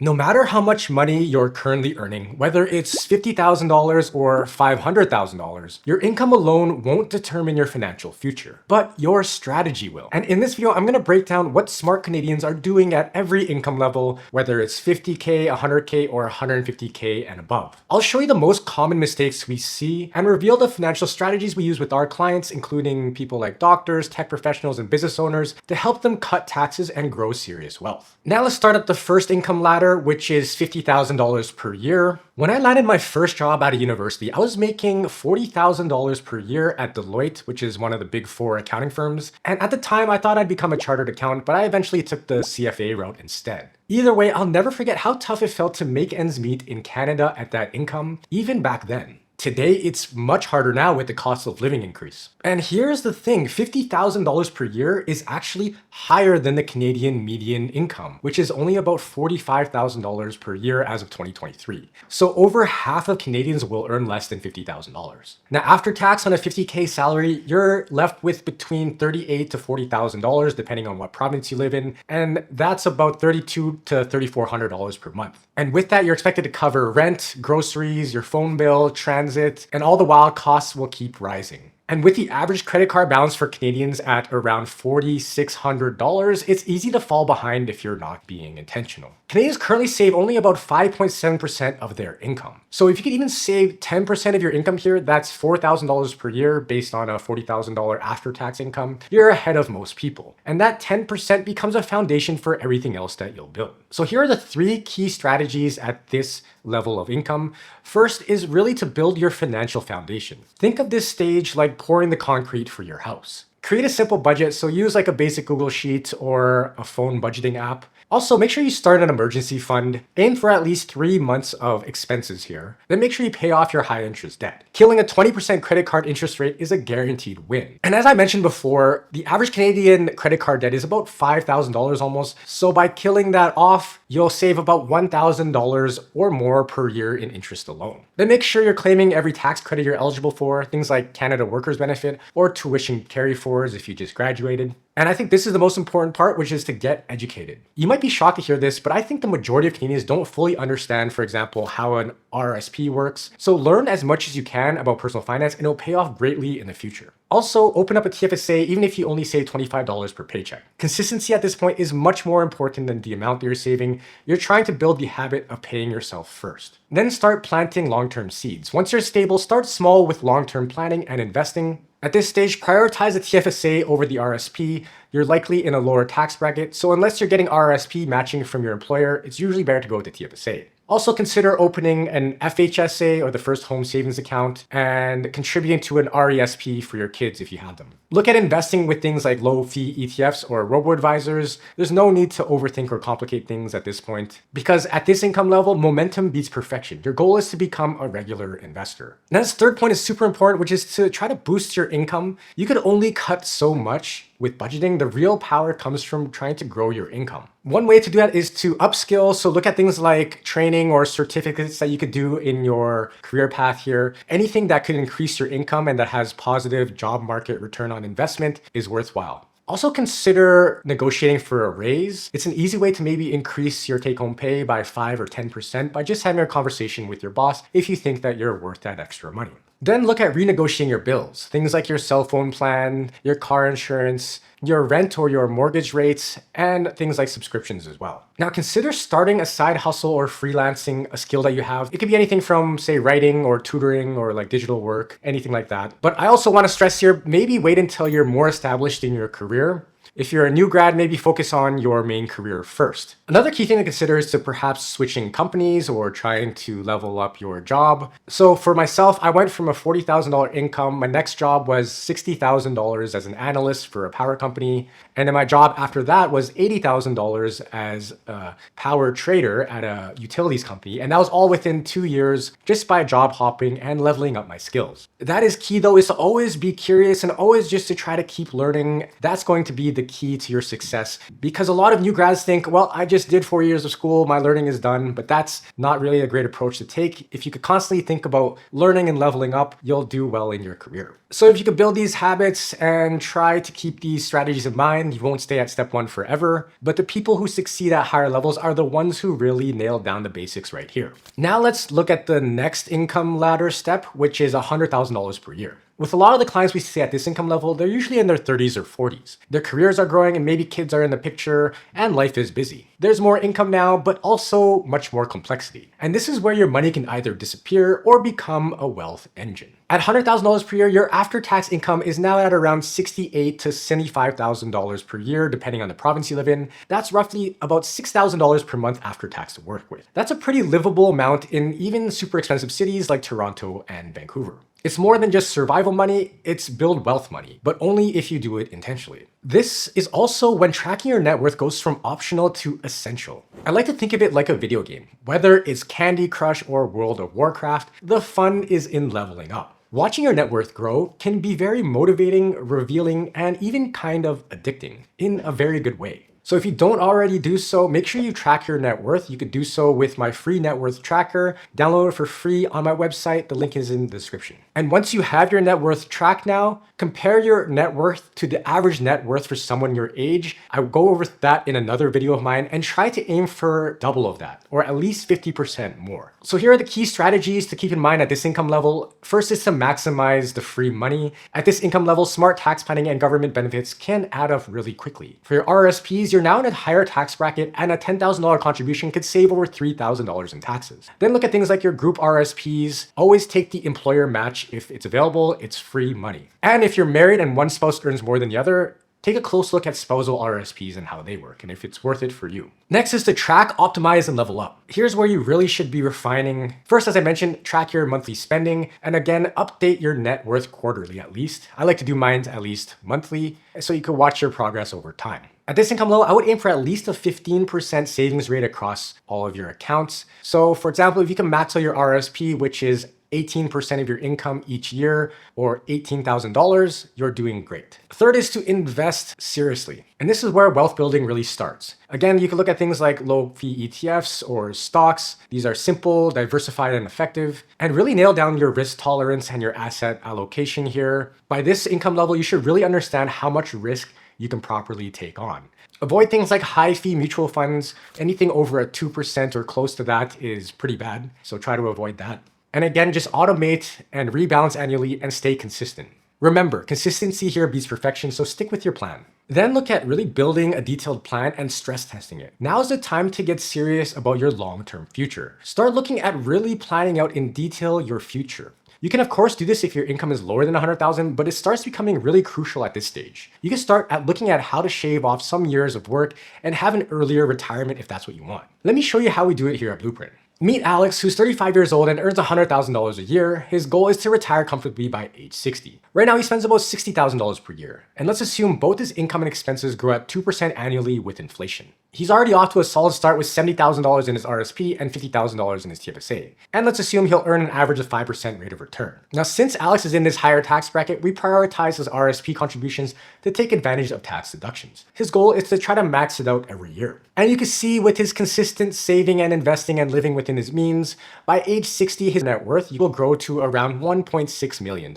No matter how much money you're currently earning, whether it's $50,000 or $500,000, your income alone won't determine your financial future, but your strategy will. And in this video, I'm gonna break down what smart Canadians are doing at every income level, whether it's 50K, 100K, or 150K and above. I'll show you the most common mistakes we see and reveal the financial strategies we use with our clients, including people like doctors, tech professionals, and business owners, to help them cut taxes and grow serious wealth. Now let's start at the first income ladder, which is $50,000 per year. When I landed my first job at a university, I was making $40,000 per year at Deloitte, which is one of the big four accounting firms. And at the time, I thought I'd become a chartered accountant, but I eventually took the CFA route instead. Either way, I'll never forget how tough it felt to make ends meet in Canada at that income, even back then. Today, it's much harder now with the cost of living increase. And here's the thing, $50,000 per year is actually higher than the Canadian median income, which is only about $45,000 per year as of 2023. So over half of Canadians will earn less than $50,000. Now, after tax on a 50K salary, you're left with between $38,000 to $40,000, depending on what province you live in. And that's about $3,200 to $3,400 per month. And with that, you're expected to cover rent, groceries, your phone bill, transit, and all the while costs will keep rising. And with the average credit card balance for Canadians at around $4,600, it's easy to fall behind if you're not being intentional. Canadians currently save only about 5.7% of their income. So if you could even save 10% of your income here, that's $4,000 per year based on a $40,000 after-tax income, you're ahead of most people. And that 10% becomes a foundation for everything else that you'll build. So here are the three key strategies at this level of income. First is really to build your financial foundation. Think of this stage like pouring the concrete for your house. Create a simple budget, so use like a basic Google Sheet or a phone budgeting app. Also, make sure you start an emergency fund. Aim for at least 3 months of expenses here. Then make sure you pay off your high interest debt. Killing a 20% credit card interest rate is a guaranteed win. And as I mentioned before, the average Canadian credit card debt is about $5,000 almost. So by killing that off, you'll save about $1,000 or more per year in interest alone. Then make sure you're claiming every tax credit you're eligible for, things like Canada Workers Benefit or tuition carry-forwards if you just graduated. And I think this is the most important part, which is to get educated. You might be shocked to hear this, but I think the majority of Canadians don't fully understand, for example, how an RRSP works. So learn as much as you can about personal finance and it'll pay off greatly in the future. Also, open up a TFSA even if you only save $25 per paycheck. Consistency at this point is much more important than the amount that you're saving. You're trying to build the habit of paying yourself first. Then start planting long-term seeds. Once you're stable, start small with long-term planning and investing. At this stage, prioritize the TFSA over the RSP. You're likely in a lower tax bracket, so unless you're getting RRSP matching from your employer, it's usually better to go with the TFSA. Also consider opening an FHSA or the First Home Savings Account and contributing to an RESP for your kids if you have them. Look at investing with things like low-fee ETFs or robo-advisors. There's no need to overthink or complicate things at this point because at this income level, momentum beats perfection. Your goal is to become a regular investor. Now, this third point is super important, which is to try to boost your income. You could only cut so much with budgeting. The real power comes from trying to grow your income. One way to do that is to upskill. So look at things like training or certificates that you could do in your career path here. Anything that could increase your income and that has positive job market return on investment is worthwhile. Also consider negotiating for a raise. It's an easy way to maybe increase your take-home pay by 5 or 10% by just having a conversation with your boss if you think that you're worth that extra money. Then look at renegotiating your bills, things like your cell phone plan, your car insurance, your rent or your mortgage rates, and things like subscriptions as well. Now consider starting a side hustle or freelancing a skill that you have. It could be anything from, say, writing or tutoring or like digital work, anything like that. But I also want to stress here, maybe wait until you're more established in your career. If you're a new grad, maybe focus on your main career first. Another key thing to consider is to perhaps switching companies or trying to level up your job. So for myself, I went from a $40,000 income. My next job was $60,000 as an analyst for a power company. And then my job after that was $80,000 as a power trader at a utilities company. And that was all within 2 years just by job hopping and leveling up my skills. That is key though, is to always be curious and always just to try to keep learning. That's going to be the the key to your success, because a lot of new grads think, well, I just did 4 years of school, my learning is done, but that's not really a great approach to take. If you could constantly think about learning and leveling up, you'll do well in your career. So if you could build these habits and try to keep these strategies in mind, you won't stay at step 1 forever. But the people who succeed at higher levels are the ones who really nail down the basics right here. Now let's look at the next income ladder step, which is $100,000 per year. With a lot of the clients we see at this income level, they're usually in their 30s or 40s. Their careers are growing and maybe kids are in the picture and life is busy. There's more income now, but also much more complexity. And this is where your money can either disappear or become a wealth engine. At $100,000 per year, your after-tax income is now at around $68,000 to $75,000 per year, depending on the province you live in. That's roughly about $6,000 per month after tax to work with. That's a pretty livable amount in even super expensive cities like Toronto and Vancouver. It's more than just survival money, it's build wealth money, but only if you do it intentionally. This is also when tracking your net worth goes from optional to essential. I like to think of it like a video game. Whether it's Candy Crush or World of Warcraft, the fun is in leveling up. Watching your net worth grow can be very motivating, revealing, and even kind of addicting in a very good way. So if you don't already do so, make sure you track your net worth. You could do so with my free net worth tracker. Download it for free on my website. The link is in the description. And once you have your net worth tracked now, compare your net worth to the average net worth for someone your age. I will go over that in another video of mine and try to aim for double of that, or at least 50% more. So here are the key strategies to keep in mind at this income level. First is to maximize the free money. At this income level, smart tax planning and government benefits can add up really quickly. For your RSPs, you're now in a higher tax bracket, and a $10,000 contribution could save over $3,000 in taxes. Then look at things like your group RSPs. Always take the employer match if it's available. It's free money. And if you're married and one spouse earns more than the other, take a close look at spousal RSPs and how they work, and if it's worth it for you. Next is to track, optimize, and level up. Here's where you really should be refining. First, as I mentioned, track your monthly spending, and again, update your net worth quarterly at least. I like to do mine at least monthly, so you can watch your progress over time. At this income level, I would aim for at least a 15% savings rate across all of your accounts. So for example, if you can max out your RSP, which is 18% of your income each year, or $18,000, you're doing great. Third is to invest seriously. And this is where wealth building really starts. Again, you can look at things like low-fee ETFs or stocks. These are simple, diversified, and effective. And really nail down your risk tolerance and your asset allocation here. By this income level, you should really understand how much risk you can properly take on. Avoid things like high-fee mutual funds. Anything over a 2% or close to that is pretty bad, so try to avoid that. And again, just automate and rebalance annually and stay consistent. Remember, consistency here beats perfection, so stick with your plan. Then look at really building a detailed plan and stress testing it. Now is the time to get serious about your long-term future. Start looking at really planning out in detail your future. You can of course do this if your income is lower than $100,000, but it starts becoming really crucial at this stage. You can start at looking at how to shave off some years of work and have an earlier retirement if that's what you want. Let me show you how we do it here at Blueprint. Meet Alex, who's 35 years old and earns $100,000 a year. His goal is to retire comfortably by age 60. Right now, he spends about $60,000 per year. And let's assume both his income and expenses grow at 2% annually with inflation. He's already off to a solid start with $70,000 in his RSP and $50,000 in his TFSA. And let's assume he'll earn an average of 5% rate of return. Now, since Alex is in this higher tax bracket, we prioritize his RSP contributions to take advantage of tax deductions. His goal is to try to max it out every year. And you can see with his consistent saving and investing and living within his means, by age 60, his net worth will grow to around $1.6 million.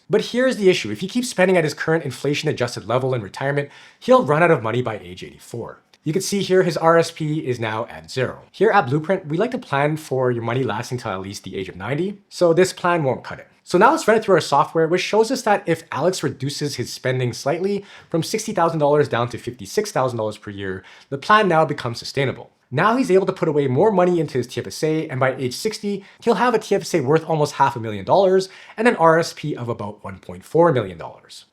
But here's the issue. If he keeps spending at his current inflation-adjusted level in retirement, he'll run out of money by age 84. You can see here his RSP is now at 0. Here at Blueprint, we like to plan for your money lasting till at least the age of 90, so this plan won't cut it. So now let's run it through our software, which shows us that if Alex reduces his spending slightly from $60,000 down to $56,000 per year, the plan now becomes sustainable. Now he's able to put away more money into his TFSA, and by age 60, he'll have a TFSA worth almost $500,000 and an RSP of about $1.4 million.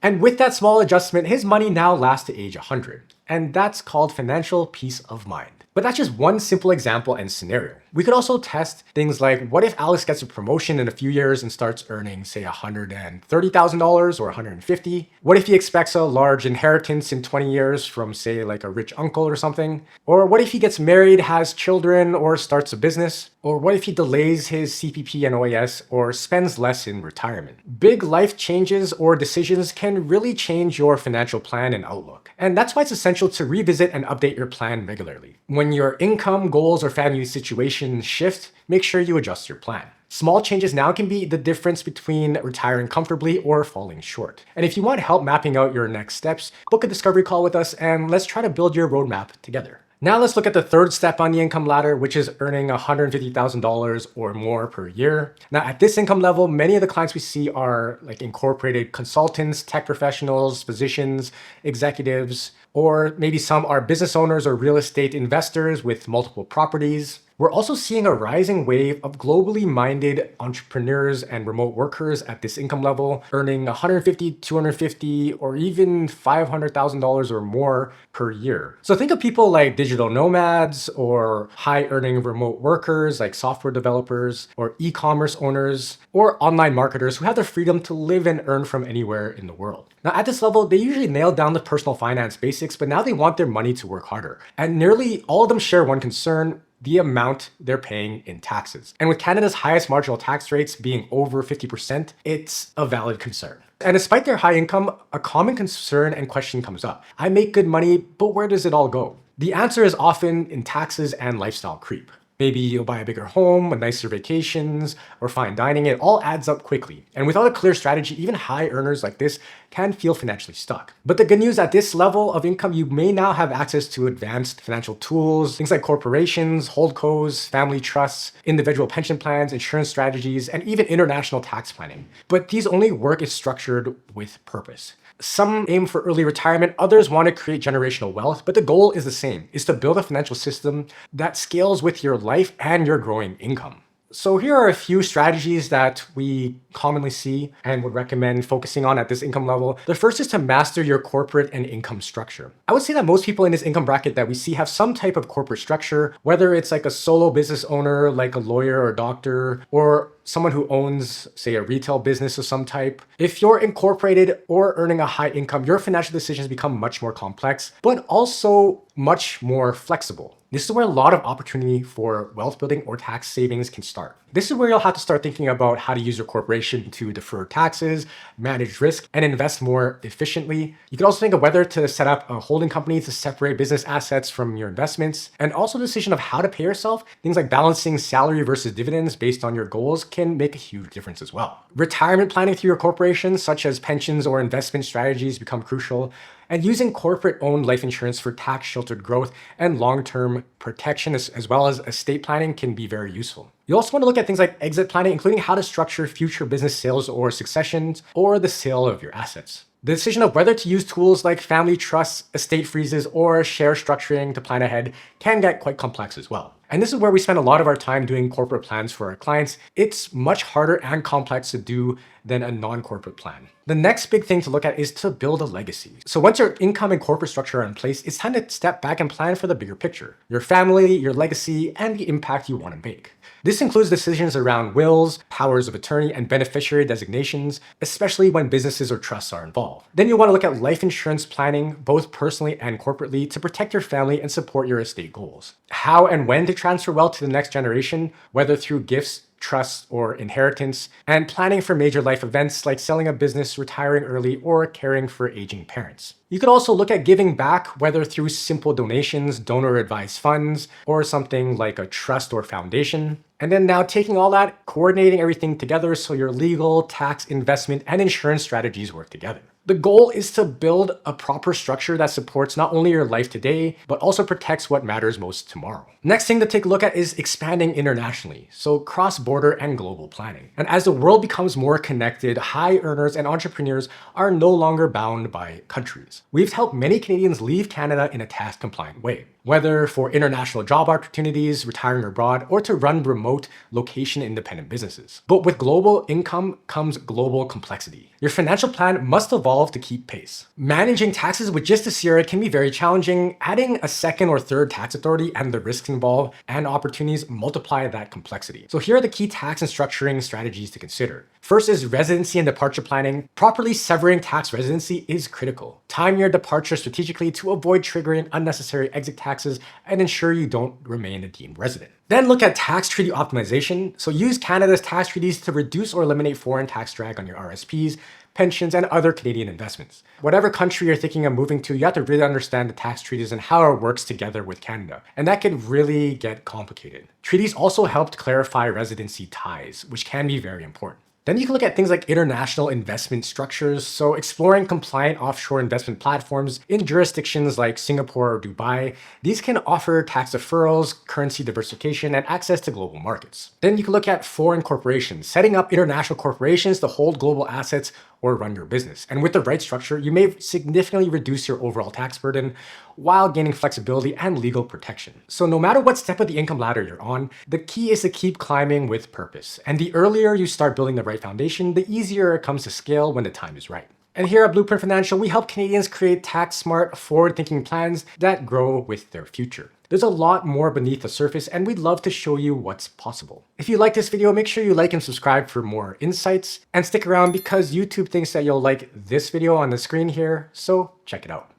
And with that small adjustment, his money now lasts to age 100. And that's called financial peace of mind. But that's just one simple example and scenario. We could also test things like, what if Alex gets a promotion in a few years and starts earning, say, $130,000 or $150,000? What if he expects a large inheritance in 20 years from, say, like a rich uncle or something? Or what if he gets married, has children, or starts a business? Or what if he delays his CPP and OAS or spends less in retirement? Big life changes or decisions can really change your financial plan and outlook. And that's why it's essential to revisit and update your plan regularly. When your income, goals, or family situation shift, make sure you adjust your plan. Small changes now can be the difference between retiring comfortably or falling short. And if you want help mapping out your next steps, book a discovery call with us and let's try to build your roadmap together. Now let's look at the third step on the income ladder, which is earning $150,000 or more per year. Now at this income level, many of the clients we see are like incorporated consultants, tech professionals, physicians, executives, or maybe some are business owners or real estate investors with multiple properties. We're also seeing a rising wave of globally minded entrepreneurs and remote workers at this income level, earning $150,000, $250,000, or even $500,000 or more per year. So think of people like digital nomads or high earning remote workers like software developers or e-commerce owners or online marketers who have the freedom to live and earn from anywhere in the world. Now at this level, they usually nail down the personal finance basics, but now they want their money to work harder. And nearly all of them share one concern: the amount they're paying in taxes. And with Canada's highest marginal tax rates being over 50%, it's a valid concern. And despite their high income, a common concern and question comes up. I make good money, but where does it all go? The answer is often in taxes and lifestyle creep. Maybe you'll buy a bigger home, a nicer vacations, or fine dining. It all adds up quickly. And without a clear strategy, even high earners like this can feel financially stuck. But the good news, at this level of income, you may now have access to advanced financial tools, things like corporations, holdcos, family trusts, individual pension plans, insurance strategies, and even international tax planning. But these only work if structured with purpose. Some aim for early retirement, others want to create generational wealth, but the goal is the same, is to build a financial system that scales with your life and your growing income. So here are a few strategies that we commonly see and would recommend focusing on at this income level. The first is to master your corporate and income structure. I would say that most people in this income bracket that we see have some type of corporate structure, whether it's like a solo business owner, like a lawyer or doctor, or someone who owns, say, a retail business of some type. If you're incorporated or earning a high income, your financial decisions become much more complex, but also much more flexible. This is where a lot of opportunity for wealth building or tax savings can start. This is where you'll have to start thinking about how to use your corporation to defer taxes, manage risk, and invest more efficiently. You can also think of whether to set up a holding company to separate business assets from your investments, and also the decision of how to pay yourself. Things like balancing salary versus dividends based on your goals can make a huge difference as well. Retirement planning through your corporation, such as pensions or investment strategies, become crucial. And using corporate-owned life insurance for tax-sheltered growth and long-term protection, as well as estate planning, can be very useful. You also want to look at things like exit planning, including how to structure future business sales or successions, or the sale of your assets. The decision of whether to use tools like family trusts, estate freezes, or share structuring to plan ahead can get quite complex as well. And this is where we spend a lot of our time doing corporate plans for our clients. It's much harder and complex to do than a non-corporate plan. The next big thing to look at is to build a legacy. So once your income and corporate structure are in place, it's time to step back and plan for the bigger picture, your family, your legacy, and the impact you want to make. This includes decisions around wills, powers of attorney, and beneficiary designations, especially when businesses or trusts are involved. Then you'll want to look at life insurance planning, both personally and corporately, to protect your family and support your estate goals. How and when to transfer wealth to the next generation, whether through gifts, trusts, or inheritance, and planning for major life events like selling a business, retiring early, or caring for aging parents. You could also look at giving back, whether through simple donations, donor-advised funds, or something like a trust or foundation. And then now taking all that, coordinating everything together so your legal, tax, investment, and insurance strategies work together. The goal is to build a proper structure that supports not only your life today, but also protects what matters most tomorrow. Next thing to take a look at is expanding internationally, so cross-border and global planning. And as the world becomes more connected, high earners and entrepreneurs are no longer bound by countries. We've helped many Canadians leave Canada in a tax-compliant way, whether for international job opportunities, retiring abroad, or to run remote, location-independent businesses. But with global income comes global complexity. Your financial plan must evolve evolve to keep pace. Managing taxes with just the CRA can be very challenging. Adding a second or third tax authority and the risks involved and opportunities multiply that complexity. So here are the key tax and structuring strategies to consider. First is residency and departure planning. Properly severing tax residency is critical. Time your departure strategically to avoid triggering unnecessary exit taxes and ensure you don't remain a deemed resident. Then look at tax treaty optimization. So use Canada's tax treaties to reduce or eliminate foreign tax drag on your RSPs, pensions, and other Canadian investments. Whatever country you're thinking of moving to, you have to really understand the tax treaties and how it works together with Canada. And that can really get complicated. Treaties also help to clarify residency ties, which can be very important. Then you can look at things like international investment structures, so exploring compliant offshore investment platforms in jurisdictions like Singapore or Dubai. These can offer tax deferrals, currency diversification, and access to global markets. Then you can look at foreign corporations, setting up international corporations to hold global assets or run your business. And with the right structure, you may significantly reduce your overall tax burden while gaining flexibility and legal protection. So no matter what step of the income ladder you're on, the key is to keep climbing with purpose. And the earlier you start building the right foundation, the easier it comes to scale when the time is right. And here at Blueprint Financial, we help Canadians create tax-smart, forward-thinking plans that grow with their future. There's a lot more beneath the surface, and we'd love to show you what's possible. If you like this video, make sure you like and subscribe for more insights, and stick around because YouTube thinks that you'll like this video on the screen here, so check it out.